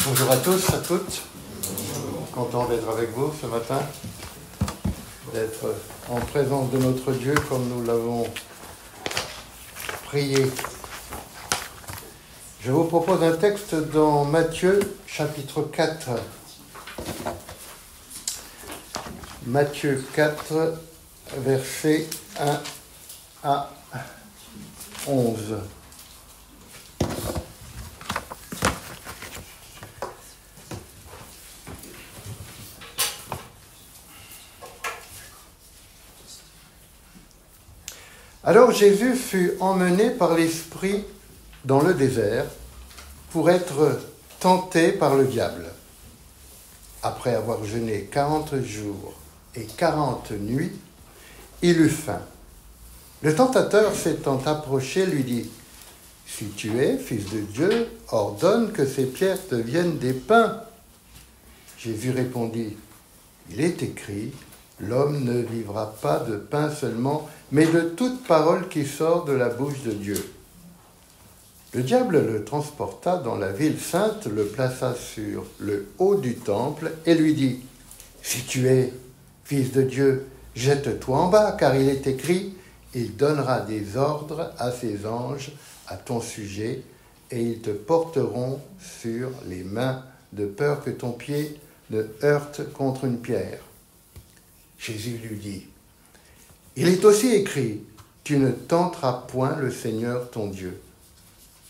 Bonjour à tous, à toutes. Content d'être avec vous ce matin, d'être en présence de notre Dieu comme nous l'avons prié. Je vous propose un texte dans Matthieu, chapitre 4. Matthieu 4, versets 1 à 11. Alors Jésus fut emmené par l'Esprit dans le désert pour être tenté par le diable. Après avoir jeûné 40 jours et 40 nuits, il eut faim. Le tentateur s'étant approché lui dit : « Si tu es fils de Dieu, ordonne que ces pierres deviennent des pains. » Jésus répondit : « Il est écrit, l'homme ne vivra pas de pain seulement, mais de toute parole qui sort de la bouche de Dieu. » Le diable le transporta dans la ville sainte, le plaça sur le haut du temple et lui dit : « Si tu es fils de Dieu, jette-toi en bas, car il est écrit, il donnera des ordres à ses anges à ton sujet, et ils te porteront sur les mains, de peur que ton pied ne heurte contre une pierre. » Jésus lui dit : « Il est aussi écrit, tu ne tenteras point le Seigneur ton Dieu. »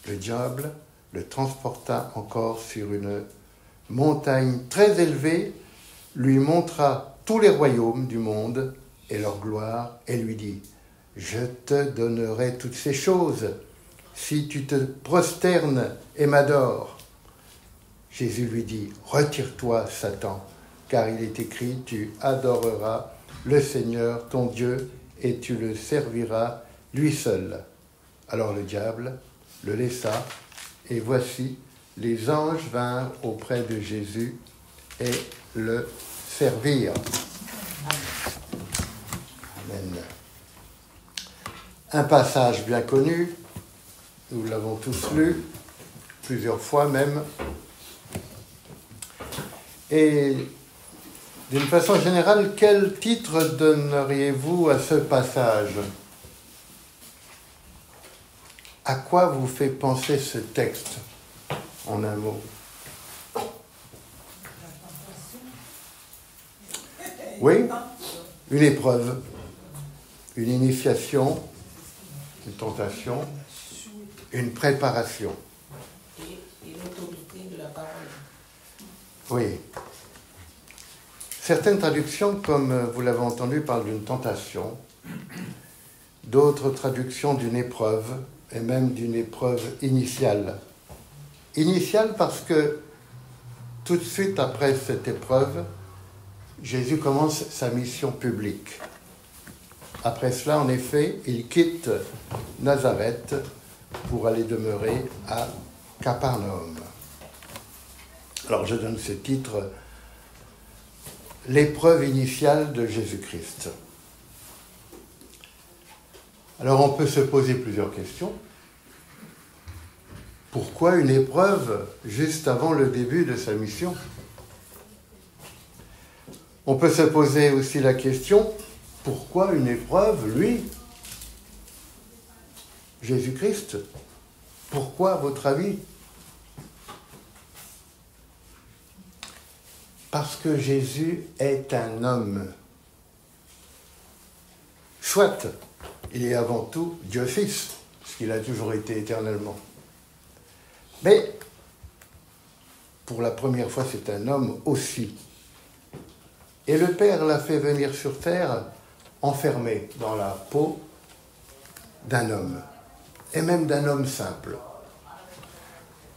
Le diable le transporta encore sur une montagne très élevée, lui montra tous les royaumes du monde et leur gloire, et lui dit : « Je te donnerai toutes ces choses, si tu te prosternes et m'adores. » Jésus lui dit : « Retire-toi, Satan, car il est écrit, tu adoreras le Seigneur ton Dieu, et tu le serviras lui seul. » Alors le diable le laissa, et voici, les anges vinrent auprès de Jésus et le servirent. Amen. Un passage bien connu, nous l'avons tous lu, plusieurs fois même. Et d'une façon générale, quel titre donneriez-vous à ce passage ? À quoi vous fait penser ce texte, en un mot ? Oui, une épreuve, une initiation, une tentation, une préparation. Et l'autorité de la parole. Oui. Certaines traductions, comme vous l'avez entendu, parlent d'une tentation. D'autres traductions d'une épreuve, et même d'une épreuve initiale. Initiale parce que tout de suite après cette épreuve, Jésus commence sa mission publique. Après cela, en effet, il quitte Nazareth pour aller demeurer à Capernaum. Alors je donne ce titre, l'épreuve initiale de Jésus-Christ. Alors on peut se poser plusieurs questions. Pourquoi une épreuve juste avant le début de sa mission ? On peut se poser aussi la question, pourquoi une épreuve, lui, Jésus-Christ ? Pourquoi, à votre avis ? Parce que Jésus est un homme. Soit il est avant tout Dieu Fils, puisqu'il a toujours été éternellement. Mais, pour la première fois, c'est un homme aussi. Et le Père l'a fait venir sur terre, enfermé dans la peau d'un homme, et même d'un homme simple,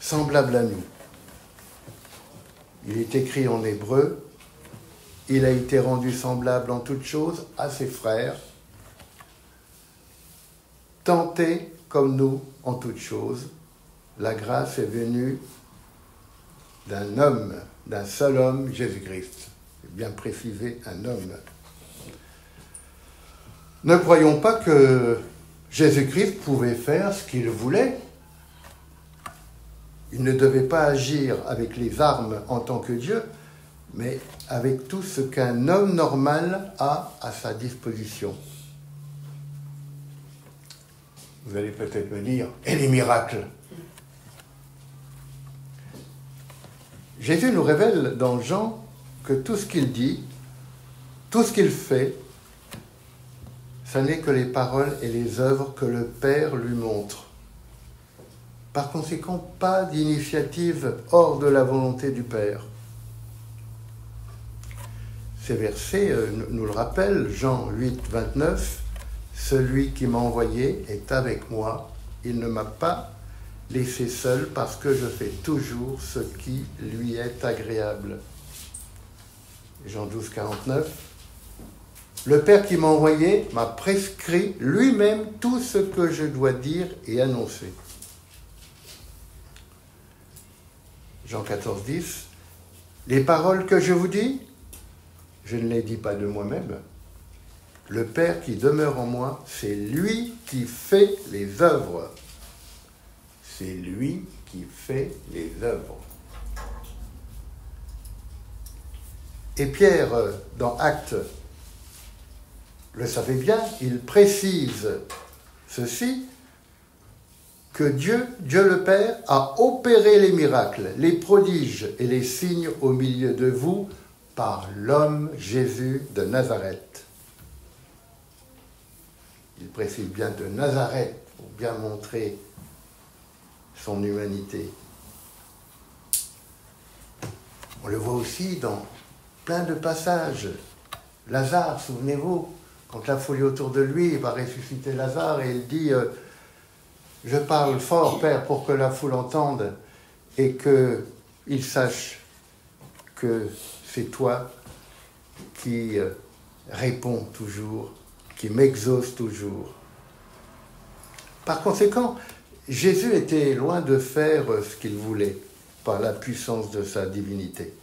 semblable à nous. Il est écrit en hébreu, il a été rendu semblable en toutes choses à ses frères, tenté comme nous en toutes choses. La grâce est venue d'un homme, d'un seul homme, Jésus-Christ. C'est bien précisé, un homme. Ne croyons pas que Jésus-Christ pouvait faire ce qu'il voulait. Il ne devait pas agir avec les armes en tant que Dieu, mais avec tout ce qu'un homme normal a à sa disposition. Vous allez peut-être me dire, et les miracles? Jésus nous révèle dans Jean que tout ce qu'il dit, tout ce qu'il fait, ce n'est que les paroles et les œuvres que le Père lui montre. Par conséquent, pas d'initiative hors de la volonté du Père. Ces versets nous le rappellent, Jean 8, 29, « Celui qui m'a envoyé est avec moi, il ne m'a pas laissé seul parce que je fais toujours ce qui lui est agréable. » Jean 12, 49, « Le Père qui m'a envoyé m'a prescrit lui-même tout ce que je dois dire et annoncer. » Jean 14, 10, « Les paroles que je vous dis, je ne les dis pas de moi-même. Le Père qui demeure en moi, c'est lui qui fait les œuvres. » C'est lui qui fait les œuvres. Et Pierre, dans Actes, le savait bien, il précise ceci, que Dieu le Père, a opéré les miracles, les prodiges et les signes au milieu de vous par l'homme Jésus de Nazareth. Il précise bien de Nazareth pour bien montrer son humanité. On le voit aussi dans plein de passages. Lazare, souvenez-vous, quand la foule est autour de lui, il va ressusciter Lazare et il dit « Je parle fort, Père, pour que la foule entende et qu'il sache que c'est toi qui réponds toujours, qui m'exauce toujours. » Par conséquent, Jésus était loin de faire ce qu'il voulait par la puissance de sa divinité.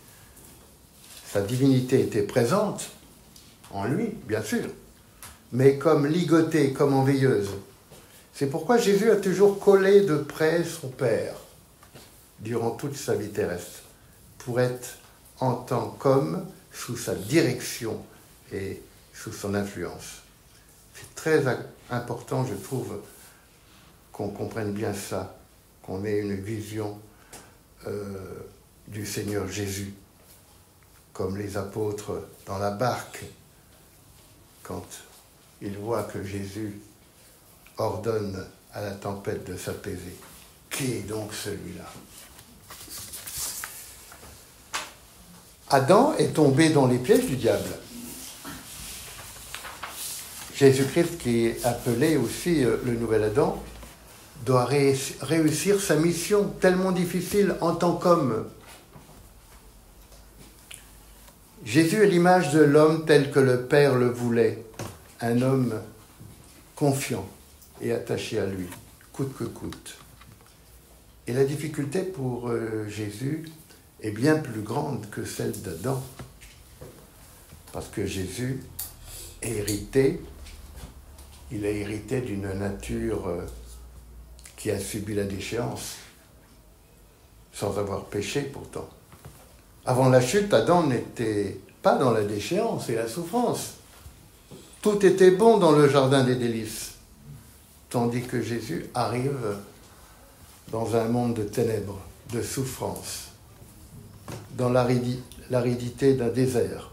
Sa divinité était présente en lui, bien sûr, mais comme ligotée, comme en veilleuse. C'est pourquoi Jésus a toujours collé de près son Père durant toute sa vie terrestre, pour être en tant qu'homme sous sa direction et sous son influence. C'est très important, je trouve, qu'on comprenne bien ça, qu'on ait une vision du Seigneur Jésus, comme les apôtres dans la barque, quand ils voient que Jésus ordonne à la tempête de s'apaiser. Qui est donc celui-là? Adam est tombé dans les pièges du diable. Jésus-Christ, qui est appelé aussi le nouvel Adam, doit réussir sa mission tellement difficile en tant qu'homme. Jésus est l'image de l'homme tel que le Père le voulait, un homme confiant et attaché à lui, coûte que coûte. Et la difficulté pour Jésus est bien plus grande que celle d'Adam, parce que Jésus est hérité, il a hérité d'une nature qui a subi la déchéance, sans avoir péché pourtant. Avant la chute, Adam n'était pas dans la déchéance et la souffrance. Tout était bon dans le jardin des délices, tandis que Jésus arrive dans un monde de ténèbres, de souffrance, dans l'aridité d'un désert,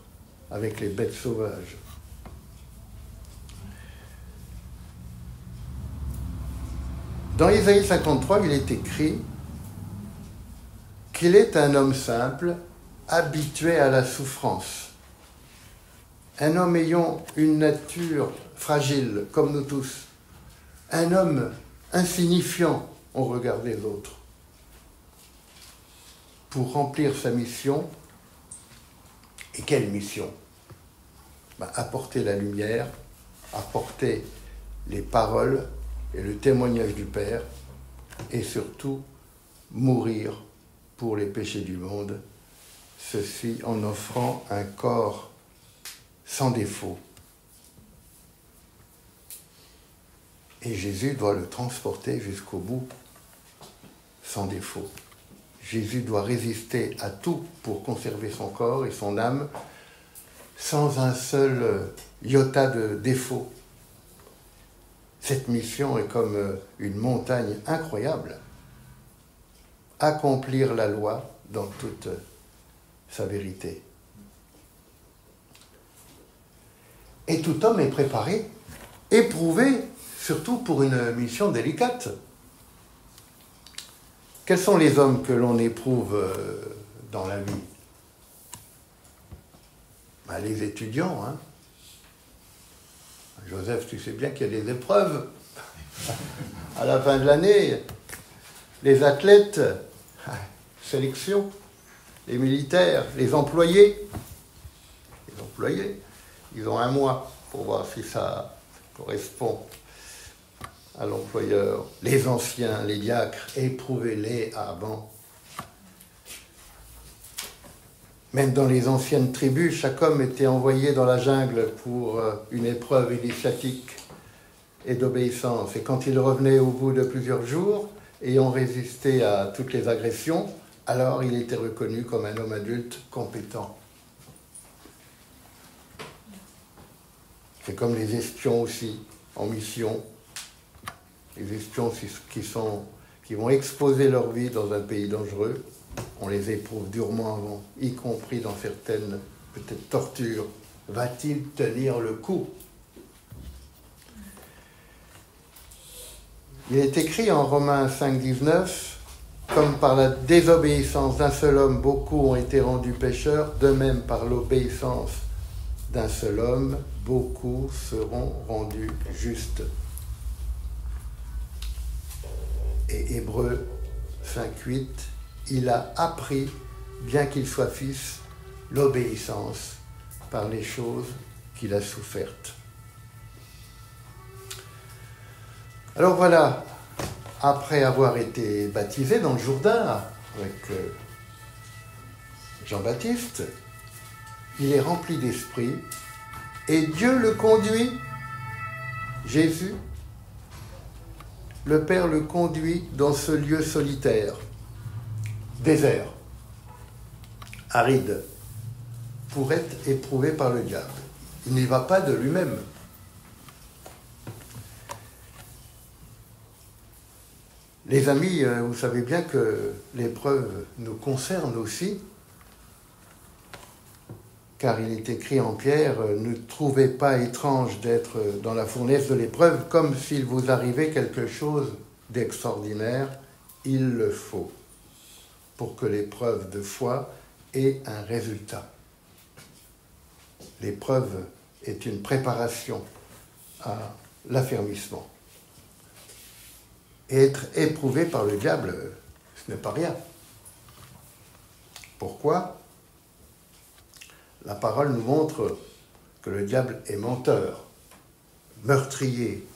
avec les bêtes sauvages. Dans Isaïe 53, il est écrit qu'il est un homme simple, habitué à la souffrance. Un homme ayant une nature fragile, comme nous tous. Un homme insignifiant au regard des autres. Pour remplir sa mission, et quelle mission? Apporter la lumière, apporter les paroles et le témoignage du Père, et surtout mourir pour les péchés du monde, ceci en offrant un corps sans défaut. Et Jésus doit le transporter jusqu'au bout, sans défaut. Jésus doit résister à tout pour conserver son corps et son âme sans un seul iota de défaut. Cette mission est comme une montagne incroyable. Accomplir la loi dans toute sa vérité. Et tout homme est préparé, éprouvé, surtout pour une mission délicate. Quels sont les hommes que l'on éprouve dans la vie? Ben, les étudiants, hein. Joseph, tu sais bien qu'il y a des épreuves à la fin de l'année. Les athlètes, sélection, les militaires, les employés. Les employés, ils ont un mois pour voir si ça correspond à l'employeur. Les anciens, les diacres, éprouvez-les avant. Même dans les anciennes tribus, chaque homme était envoyé dans la jungle pour une épreuve initiatique et d'obéissance. Et quand il revenait au bout de plusieurs jours, ayant résisté à toutes les agressions, alors il était reconnu comme un homme adulte compétent. C'est comme les espions aussi, en mission. Les espions qui vont exposer leur vie dans un pays dangereux, on les éprouve durement avant, y compris dans certaines, peut-être, tortures. Va-t-il tenir le coup? Il est écrit en Romains 5, 19, « Comme par la désobéissance d'un seul homme, beaucoup ont été rendus pécheurs, de même par l'obéissance d'un seul homme, beaucoup seront rendus justes. » Et Hébreux 5, 8, « Il a appris, bien qu'il soit fils, l'obéissance par les choses qu'il a souffertes. » Alors voilà, après avoir été baptisé dans le Jourdain avec Jean-Baptiste, il est rempli d'esprit et Dieu le conduit, Jésus, le Père le conduit dans ce lieu solitaire, désert, aride, pour être éprouvé par le diable. Il n'y va pas de lui-même. Les amis, vous savez bien que l'épreuve nous concerne aussi, car il est écrit en Pierre, « Ne trouvez pas étrange d'être dans la fournaise de l'épreuve, comme s'il vous arrivait quelque chose d'extraordinaire, il le faut, pour que l'épreuve de foi ait un résultat. » L'épreuve est une préparation à l'affermissement. Et être éprouvé par le diable, ce n'est pas rien. Pourquoi ? La parole nous montre que le diable est menteur, meurtrier,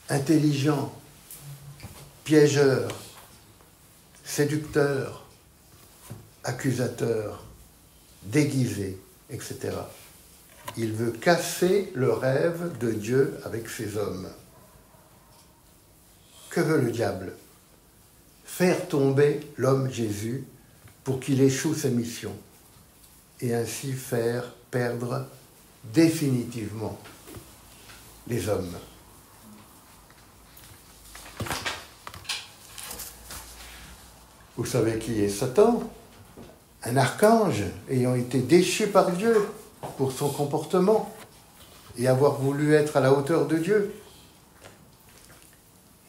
intelligent, piégeur, séducteur, accusateur, déguisé, etc. Il veut casser le rêve de Dieu avec ses hommes. Que veut le diable? Faire tomber l'homme Jésus pour qu'il échoue sa mission et ainsi faire perdre définitivement les hommes. Vous savez qui est Satan? Un archange ayant été déchu par Dieu pour son comportement et avoir voulu être à la hauteur de Dieu.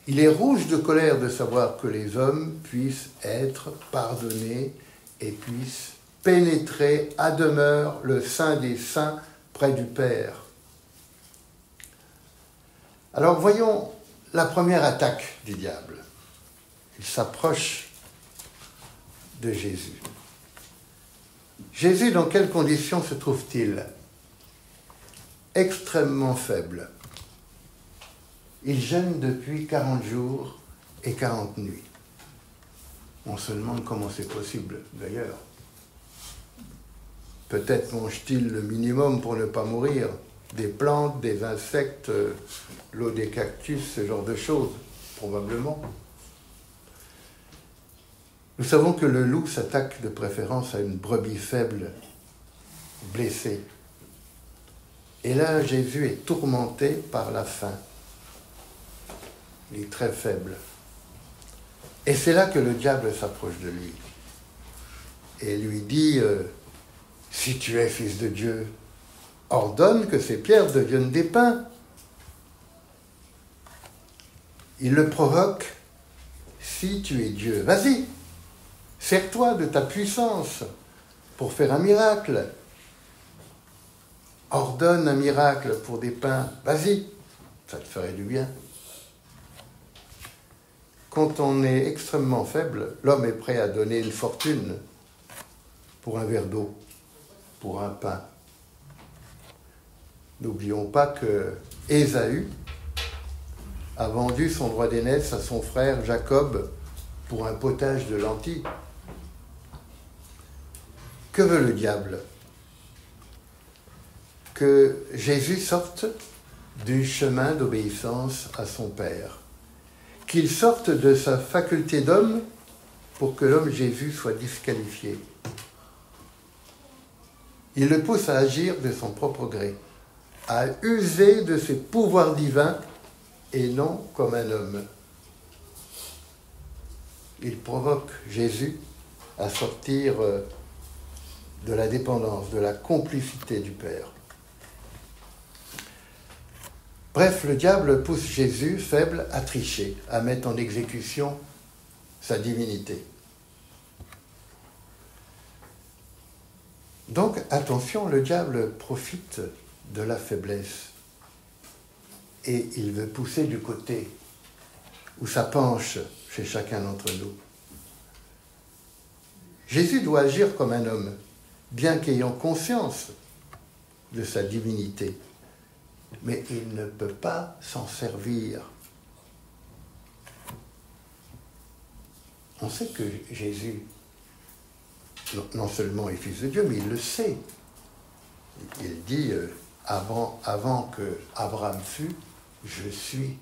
Il est rouge de colère de savoir que les hommes puissent être pardonnés et puissent pénétrer à demeure le sein des saints près du Père. Alors voyons la première attaque du diable. Il s'approche de Jésus. Jésus, dans quelles conditions se trouve-t-il? Extrêmement faible. Il jeûne depuis 40 jours et 40 nuits. On se demande comment c'est possible, d'ailleurs. Peut-être mange-t-il le minimum pour ne pas mourir. Des plantes, des insectes, l'eau des cactus, ce genre de choses, probablement. Nous savons que le loup s'attaque de préférence à une brebis faible, blessée. Et là, Jésus est tourmenté par la faim. Il est très faible. Et c'est là que le diable s'approche de lui et lui dit « Si tu es fils de Dieu, ordonne que ces pierres deviennent des pains. » Il le provoque « Si tu es Dieu, vas-y, sers-toi de ta puissance pour faire un miracle. Ordonne un miracle pour des pains, vas-y, ça te ferait du bien. » Quand on est extrêmement faible, l'homme est prêt à donner une fortune pour un verre d'eau, pour un pain. N'oublions pas que Ésaü a vendu son droit d'aînesse à son frère Jacob pour un potage de lentilles. Que veut le diable? Que Jésus sorte du chemin d'obéissance à son Père, qu'il sorte de sa faculté d'homme pour que l'homme Jésus soit disqualifié. Il le pousse à agir de son propre gré, à user de ses pouvoirs divins et non comme un homme. Il provoque Jésus à sortir de la dépendance, de la complicité du Père. Bref, le diable pousse Jésus, faible, à tricher, à mettre en exécution sa divinité. Donc, attention, le diable profite de la faiblesse et il veut pousser du côté où ça penche chez chacun d'entre nous. Jésus doit agir comme un homme, bien qu'ayant conscience de sa divinité. Mais il ne peut pas s'en servir. On sait que Jésus, non seulement est fils de Dieu, mais il le sait. Il dit, avant que Abraham fût, je suis.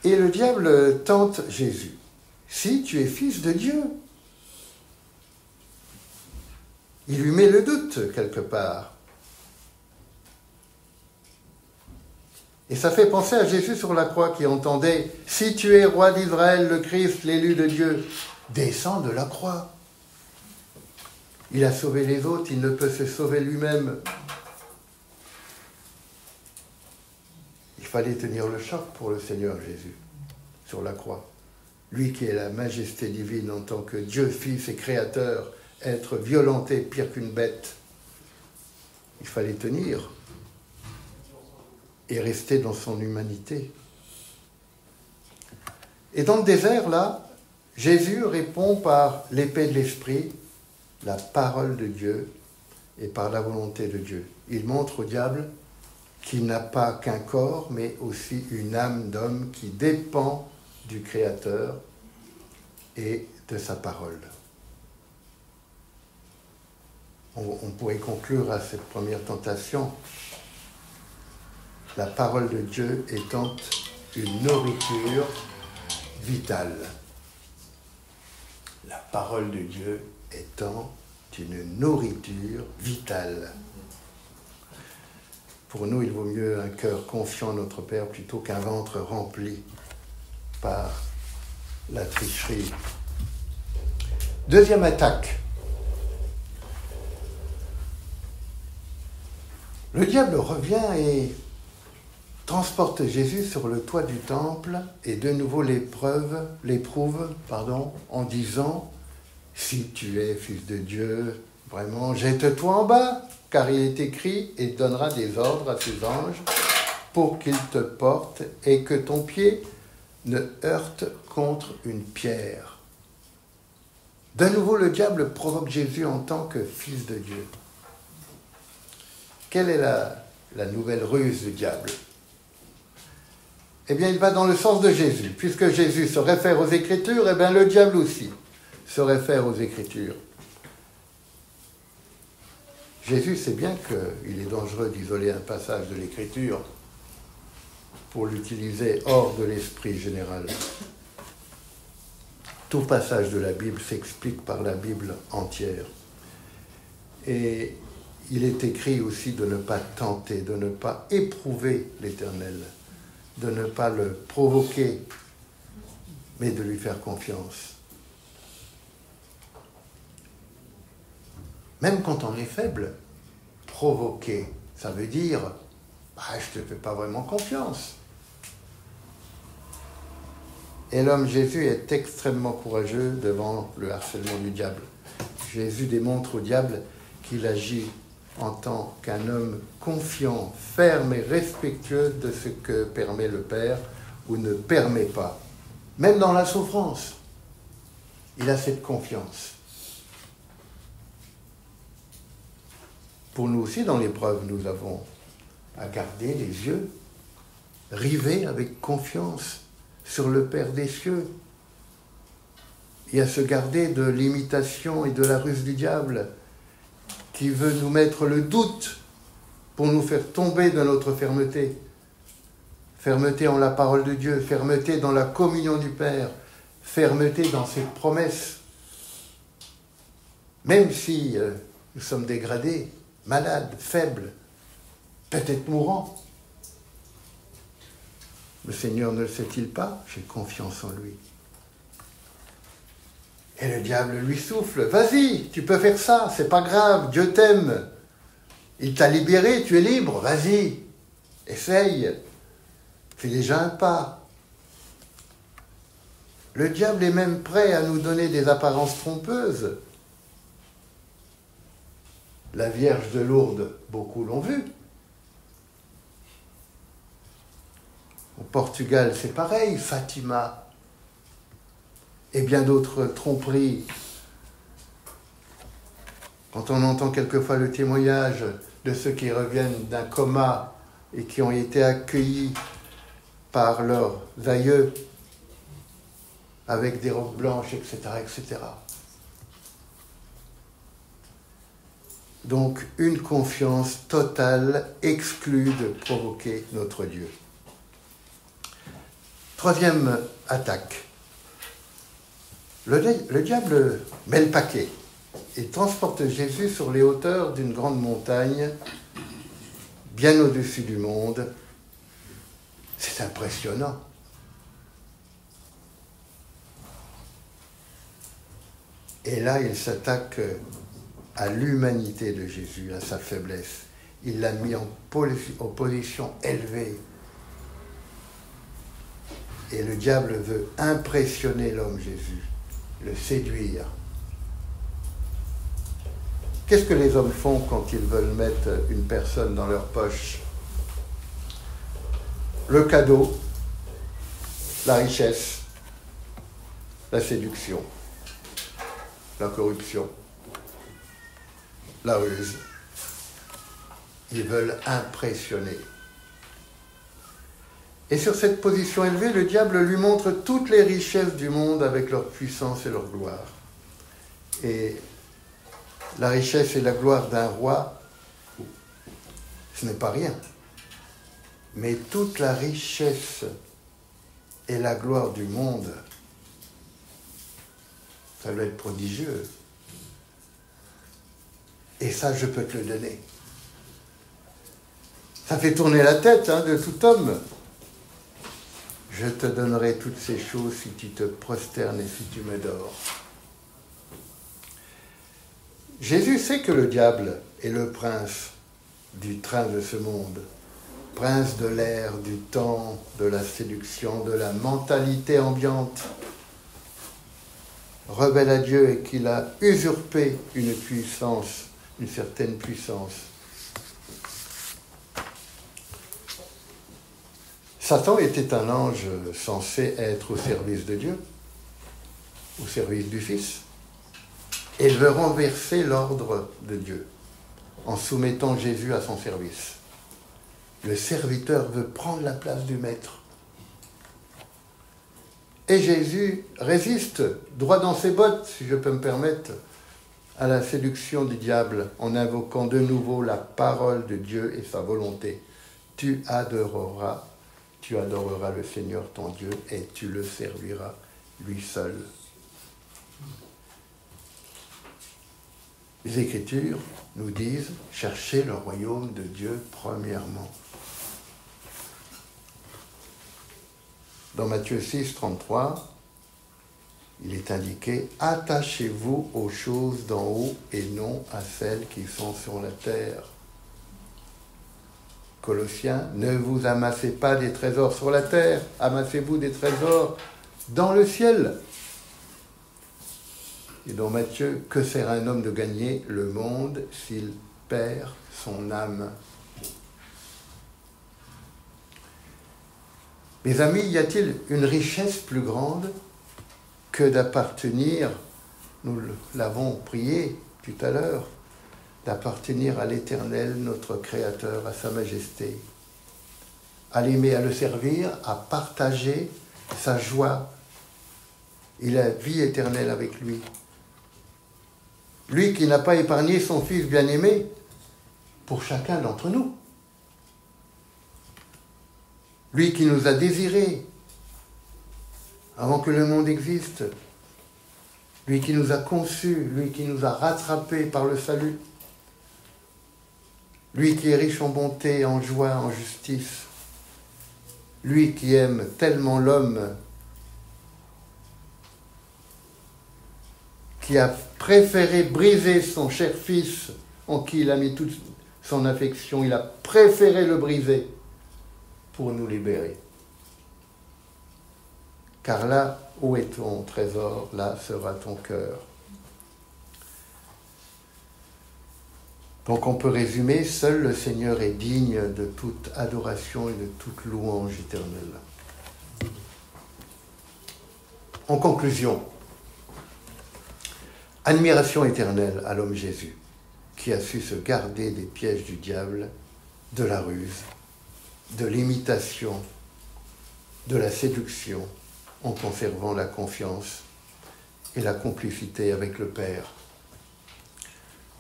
Et le diable tente Jésus. Si tu es fils de Dieu, il lui met le doute quelque part. Et ça fait penser à Jésus sur la croix qui entendait « Si tu es roi d'Israël, le Christ, l'élu de Dieu, descends de la croix. » Il a sauvé les autres, il ne peut se sauver lui-même. Il fallait tenir le choc pour le Seigneur Jésus sur la croix. Lui qui est la majesté divine en tant que Dieu, Fils et Créateur, être violenté pire qu'une bête. Il fallait tenir et rester dans son humanité. Et dans le désert, là, Jésus répond par l'épée de l'Esprit, la parole de Dieu, et par la volonté de Dieu. Il montre au diable qu'il n'a pas qu'un corps, mais aussi une âme d'homme qui dépend du Créateur et de sa parole. On pourrait conclure à cette première tentation, la parole de Dieu étant une nourriture vitale. La parole de Dieu étant une nourriture vitale. Pour nous, il vaut mieux un cœur confiant en notre Père plutôt qu'un ventre rempli par la tricherie. Deuxième attaque. Le diable revient et transporte Jésus sur le toit du temple et de nouveau l'éprouve, en disant « Si tu es fils de Dieu, vraiment, jette-toi en bas, car il est écrit et donnera des ordres à ses anges pour qu'ils te portent et que ton pied ne heurte contre une pierre. » De nouveau, le diable provoque Jésus en tant que fils de Dieu. Quelle est la nouvelle ruse du diable? Eh bien, il va dans le sens de Jésus. Puisque Jésus se réfère aux Écritures, eh bien, le diable aussi se réfère aux Écritures. Jésus sait bien qu'il est dangereux d'isoler un passage de l'Écriture pour l'utiliser hors de l'esprit général. Tout passage de la Bible s'explique par la Bible entière. Et il est écrit aussi de ne pas tenter, de ne pas éprouver l'Éternel, de ne pas le provoquer, mais de lui faire confiance. Même quand on est faible, provoquer, ça veut dire je ne te fais pas vraiment confiance. Et l'homme Jésus est extrêmement courageux devant le harcèlement du diable. Jésus démontre au diable qu'il agit en tant qu'un homme confiant, ferme et respectueux de ce que permet le Père ou ne permet pas. Même dans la souffrance, il a cette confiance. Pour nous aussi, dans l'épreuve, nous avons à garder les yeux rivés avec confiance sur le Père des cieux et à se garder de l'imitation et de la ruse du diable qui veut nous mettre le doute pour nous faire tomber de notre fermeté. Fermeté en la parole de Dieu, fermeté dans la communion du Père, fermeté dans ses promesses. Même si nous sommes dégradés, malades, faibles, peut-être mourants. Le Seigneur ne le sait-il pas? J'ai confiance en lui. Et le diable lui souffle. Vas-y, tu peux faire ça, c'est pas grave, Dieu t'aime. Il t'a libéré, tu es libre, vas-y, essaye. C'est déjà un pas. Le diable est même prêt à nous donner des apparences trompeuses. La Vierge de Lourdes, beaucoup l'ont vu. Au Portugal, c'est pareil, Fatima. Et bien d'autres tromperies. Quand on entend quelquefois le témoignage de ceux qui reviennent d'un coma et qui ont été accueillis par leurs aïeux avec des robes blanches, etc., etc. Donc, une confiance totale exclut de provoquer notre Dieu. Troisième attaque. Le diable met le paquet. Il transporte Jésus sur les hauteurs d'une grande montagne, bien au-dessus du monde. C'est impressionnant. Et là, il s'attaque à l'humanité de Jésus, à sa faiblesse. Il l'a mis en position élevée. Et le diable veut impressionner l'homme Jésus, le séduire. Qu'est-ce que les hommes font quand ils veulent mettre une personne dans leur poche? Le cadeau, la richesse, la séduction, la corruption, la ruse. Ils veulent impressionner. Et sur cette position élevée, le diable lui montre toutes les richesses du monde avec leur puissance et leur gloire. Et la richesse et la gloire d'un roi, ce n'est pas rien. Mais toute la richesse et la gloire du monde, ça doit être prodigieux. Et ça, je peux te le donner. Ça fait tourner la tête de tout homme. Je te donnerai toutes ces choses si tu te prosternes et si tu m'adores. Jésus sait que le diable est le prince du train de ce monde, prince de l'air, du temps, de la séduction, de la mentalité ambiante, rebelle à Dieu et qu'il a usurpé une puissance, une certaine puissance. Satan était un ange censé être au service de Dieu, au service du Fils. Et il veut renverser l'ordre de Dieu en soumettant Jésus à son service. Le serviteur veut prendre la place du maître. Et Jésus résiste droit dans ses bottes, si je peux me permettre, à la séduction du diable en invoquant de nouveau la parole de Dieu et sa volonté. Tu adoreras le Seigneur ton Dieu et tu le serviras lui seul. Les Écritures nous disent « Cherchez le royaume de Dieu premièrement ». Dans Matthieu 6, 33, il est indiqué « Attachez-vous aux choses d'en haut et non à celles qui sont sur la terre ». Colossiens, ne vous amassez pas des trésors sur la terre, amassez-vous des trésors dans le ciel. Et dans Matthieu, que sert un homme de gagner le monde s'il perd son âme? Mes amis, y a-t-il une richesse plus grande que d'appartenir, nous l'avons prié tout à l'heure, d'appartenir à l'Éternel, notre Créateur, à sa majesté, à l'aimer, à le servir, à partager sa joie et la vie éternelle avec lui. Lui qui n'a pas épargné son Fils bien-aimé pour chacun d'entre nous. Lui qui nous a désirés avant que le monde existe. Lui qui nous a conçus, lui qui nous a rattrapés par le salut. Lui qui est riche en bonté, en joie, en justice. Lui qui aime tellement l'homme, qui a préféré briser son cher Fils, en qui il a mis toute son affection, il a préféré le briser pour nous libérer. Car là où est ton trésor, là sera ton cœur. Donc on peut résumer, seul le Seigneur est digne de toute adoration et de toute louange éternelle. En conclusion, admiration éternelle à l'homme Jésus, qui a su se garder des pièges du diable, de la ruse, de l'imitation, de la séduction, en conservant la confiance et la complicité avec le Père,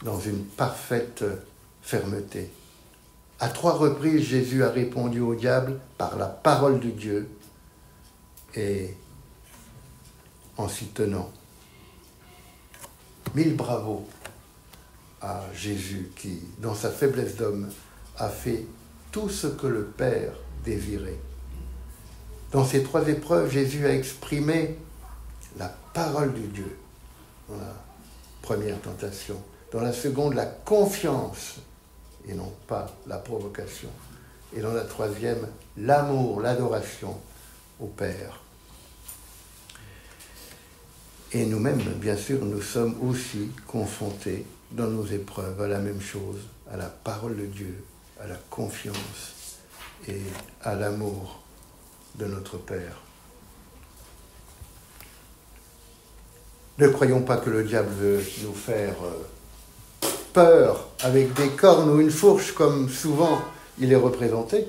dans une parfaite fermeté. À 3 reprises, Jésus a répondu au diable par la parole de Dieu et en s'y tenant. 1000 bravos à Jésus qui, dans sa faiblesse d'homme, a fait tout ce que le Père désirait. Dans ces 3 épreuves, Jésus a exprimé la parole de Dieu dans la première tentation. Dans la seconde, la confiance et non pas la provocation. Et dans la 3e, l'amour, l'adoration au Père. Et nous-mêmes, bien sûr, nous sommes aussi confrontés dans nos épreuves à la même chose, à la parole de Dieu, à la confiance et à l'amour de notre Père. Ne croyons pas que le diable veut nous faire peur avec des cornes ou une fourche comme souvent il est représenté.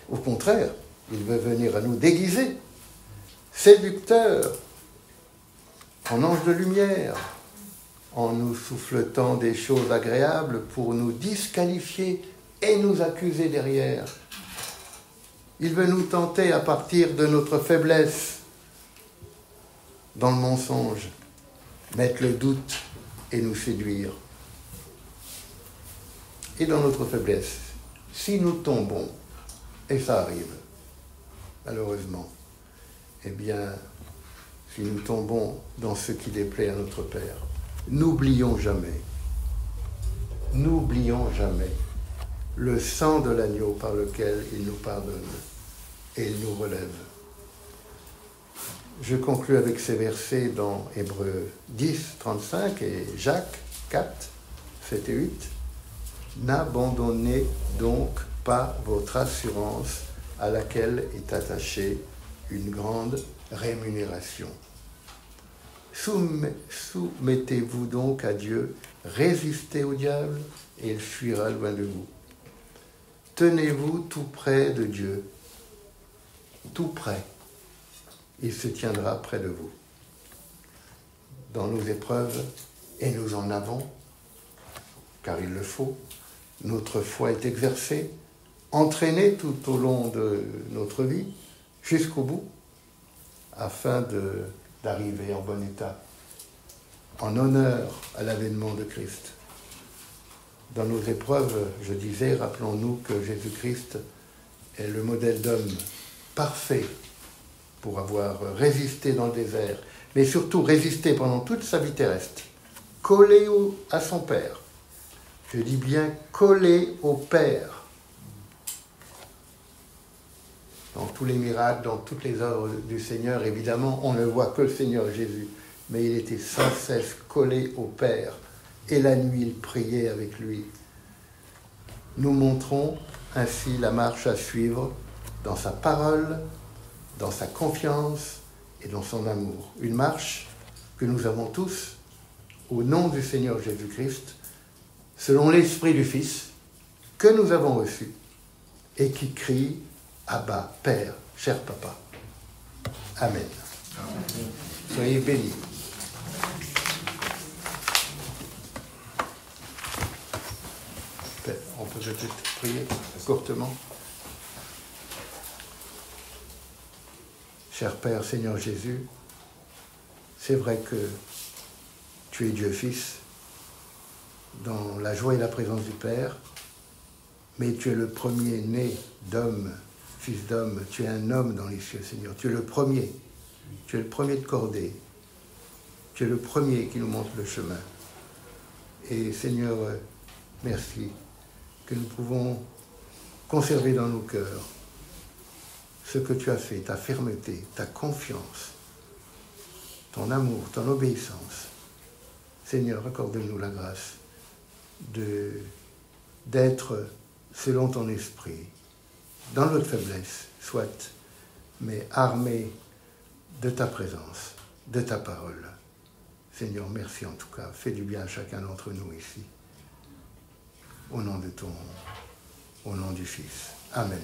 Au contraire, il veut venir à nous déguiser, séducteur, en ange de lumière, en nous souffletant des choses agréables pour nous disqualifier et nous accuser derrière. Il veut nous tenter à partir de notre faiblesse, dans le mensonge, mettre le doute et nous séduire. Et dans notre faiblesse, si nous tombons, et ça arrive, malheureusement, eh bien, si nous tombons dans ce qui déplaît à notre Père, n'oublions jamais le sang de l'agneau par lequel il nous pardonne et il nous relève. Je conclus avec ces versets dans Hébreux 10, 35 et Jacques 4, 7 et 8. N'abandonnez donc pas votre assurance à laquelle est attachée une grande rémunération. Soumettez-vous donc à Dieu, résistez au diable et il fuira loin de vous. Tenez-vous tout près de Dieu, tout près, il se tiendra près de vous. Dans nos épreuves, et nous en avons, car il le faut, notre foi est exercée, entraînée tout au long de notre vie, jusqu'au bout, afin d'arriver en bon état, en honneur à l'avènement de Christ. Dans nos épreuves, je disais, rappelons-nous que Jésus-Christ est le modèle d'homme parfait pour avoir résisté dans le désert, mais surtout résisté pendant toute sa vie terrestre, collé à son Père. Je dis bien collé au Père. Dans tous les miracles, dans toutes les œuvres du Seigneur, évidemment, on ne voit que le Seigneur Jésus, mais il était sans cesse collé au Père. Et la nuit, il priait avec lui. Nous montrons ainsi la marche à suivre dans sa parole, dans sa confiance et dans son amour. Une marche que nous avons tous, au nom du Seigneur Jésus-Christ, selon l'Esprit du Fils, que nous avons reçu, et qui crie « Abba, Père, cher Papa ». Amen. Amen. Soyez bénis. On peut peut-être prier courtement. Cher Père, Seigneur Jésus, c'est vrai que tu es Dieu Fils, dans la joie et la présence du Père, mais tu es le premier-né d'homme, fils d'homme, tu es un homme dans les cieux, Seigneur. Tu es le premier de cordée, tu es le premier qui nous montre le chemin. Et Seigneur, merci que nous pouvons conserver dans nos cœurs ce que tu as fait, ta fermeté, ta confiance, ton amour, ton obéissance. Seigneur, accorde-nous la grâce d'être selon ton esprit, dans notre faiblesse, soit, mais armés de ta présence, de ta parole. Seigneur, merci en tout cas. Fais du bien à chacun d'entre nous ici. Au nom du Fils. Amen.